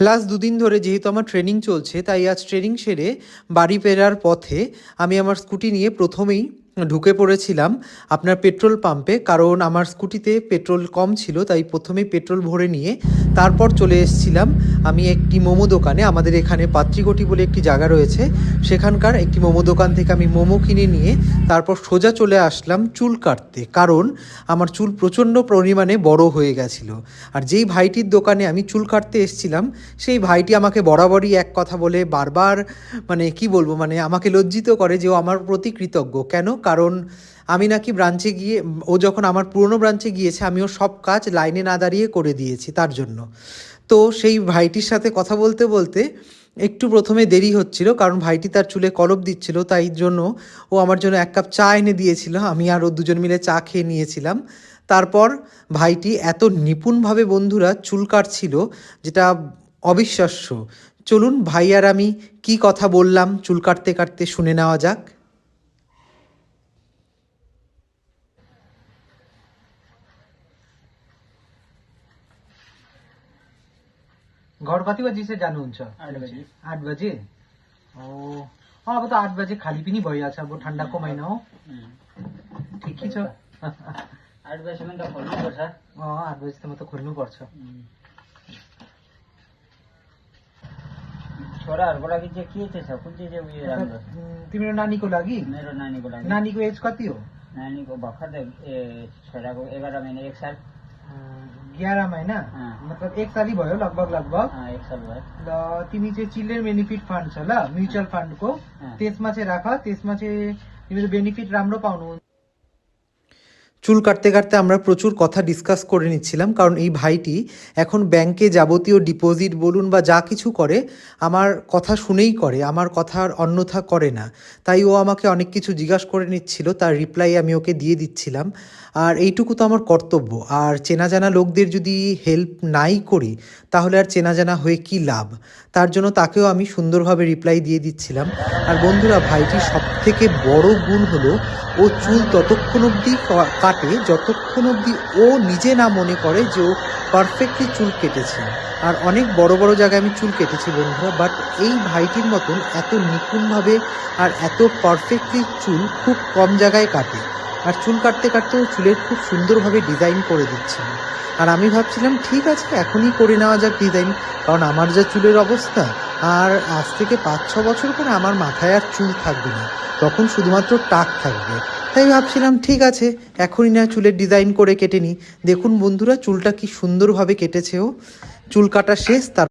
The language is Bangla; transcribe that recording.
লাস্ট দুদিন ধরে যেহেতু আমার ট্রেনিং চলছে, তাই আজ ট্রেনিং সেরে বাড়ি ফেরার পথে আমি আমার স্কুটি নিয়ে প্রথমেই ঢুকে পড়েছিলাম আপনার পেট্রোল পাম্পে। কারণ আমার স্কুটিতে পেট্রোল কম ছিল, তাই প্রথমেই পেট্রোল ভরে নিয়ে তারপর চলে এসেছিলাম আমি একটি মোমো দোকানে। আমাদের এখানে পাত্রিকটি বলে একটি জায়গা রয়েছে, সেখানকার একটি মোমো দোকান থেকে আমি মোমো কিনে নিয়ে তারপর সোজা চলে আসলাম চুল কাটতে। কারণ আমার চুল প্রচণ্ড পরিমাণে বড় হয়ে গেছিলো। আর যেই ভাইটির দোকানে আমি চুল কাটতে এসেছিলাম, সেই ভাইটি আমাকে বরাবরই এক কথা বলে বারবার কি বলবো, আমাকে লজ্জিত করে যে ও আমার প্রতি কৃতজ্ঞ। কেন? কারণ আমি নাকি ব্রাঞ্চে গিয়ে, ও যখন আমার পুরনো ব্রাঞ্চে গিয়েছে, আমি ওর সব কাজ লাইনে না দাঁড়িয়ে করে দিয়েছি তার জন্য। তো সেই ভাইটির সাথে কথা বলতে বলতে একটু প্রথমে দেরি হচ্ছিল, কারণ ভাইটি তার চুলে কলপ দিচ্ছিল, তাই জন্য ও আমার জন্য এক কাপ চা এনে দিয়েছিল। আমি আর ও দুজন মিলে চা খেয়ে নিয়েছিলাম। তারপর ভাইটি এত নিপুণভাবে বন্ধুরা চুল কাটছিল, যেটা অবিশ্বাস্য। চলুন ভাই আর আমি কি কথা বললাম চুল কাটতে কাটতে শুনে নেওয়া যাক। घर कति बजी चाहिँ जानुहुन्छ? 8 बजी। 8 बजे? ओ अब त 8 बजे खाली पनि भइहाल्छ, अब ठन्डाको महिना हो। ठिकै छ। 8 बजीसम्म त खोल्नुपर्छ। 8 बजीसम्म त खोल्नुपर्छ। छोराहरूको लागि चाहिँ के चाहिँ छ, कुन चाहिँ उयो राम्रो छ? तिम्रो नानीको लागि? मेरो नानीको लागि। नानीको एज कति हो? नानीको भर्खर छोराको 11 महिना 1 साल। 11 महिना? मतलब 1 साल भयो लगभग। 1 साल भयो। ल तिमी चाहिँ चिल्ड्रेन बेनिफिट फन्ड छ ल, म्युचुअल फन्डको, त्यसमा चाहिँ राख। त्यसमा चाहिँ तिमीले बेनिफिट राम्रो पाउनुहुन्छ। চুল কাটতে কাটতে আমরা প্রচুর কথা ডিসকাস করে নিচ্ছিলাম, কারণ এই ভাইটি এখন ব্যাংকে যাবতীয় ডিপোজিট বলুন বা যা কিছু করে আমার কথা শুনেই করে, আমার কথার অন্যথা করে না। তাই ও আমাকে অনেক কিছু জিজ্ঞাসা করে নিচ্ছিল, তার রিপ্লাই আমি ওকে দিয়ে দিচ্ছিলাম। আর এইটুকু তো আমার কর্তব্য। আর চেনা জানা লোকদের যদি হেল্প নাই করি, তাহলে আর চেনা জানা হয়ে কী লাভ? তার জন্য তাকেও আমি সুন্দরভাবে রিপ্লাই দিয়ে দিচ্ছিলাম। আর বন্ধুরা, ভাইটির সবথেকে বড় গুণ হলো ও চুল ততক্ষণ অবধি কাটে যতক্ষণ অবধি ও নিজে না মনে করে যে ও পারফেক্টলি চুল কেটেছে। আর অনেক বড় বড় জায়গায় আমি চুল কেটেছি বন্ধুরা, বাট এই ভাইটির মতন এত নিপুণভাবে আর এত পারফেক্টলি চুল খুব কম জায়গায় কাটে। আর চুল কাটতে কাটতেও চুলের খুব সুন্দরভাবে ডিজাইন করে দিচ্ছিল। আর আমি ভাবছিলাম ঠিক আছে, এখনই করে নেওয়া যাক ডিজাইন, কারণ আমার যা চুলের অবস্থা, আর আজ থেকে 5-6 বছর পরে আমার মাথায় আর চুল থাকবে না, তখন শুধুমাত্র টাক থাকবে। তাই ভাবছিলাম ঠিক আছে, এখনই না চুলের ডিজাইন করে কেটে নিই। দেখুন বন্ধুরা, চুলটা কি সুন্দরভাবে কেটেছে ও। চুল কাটা শেষ। তার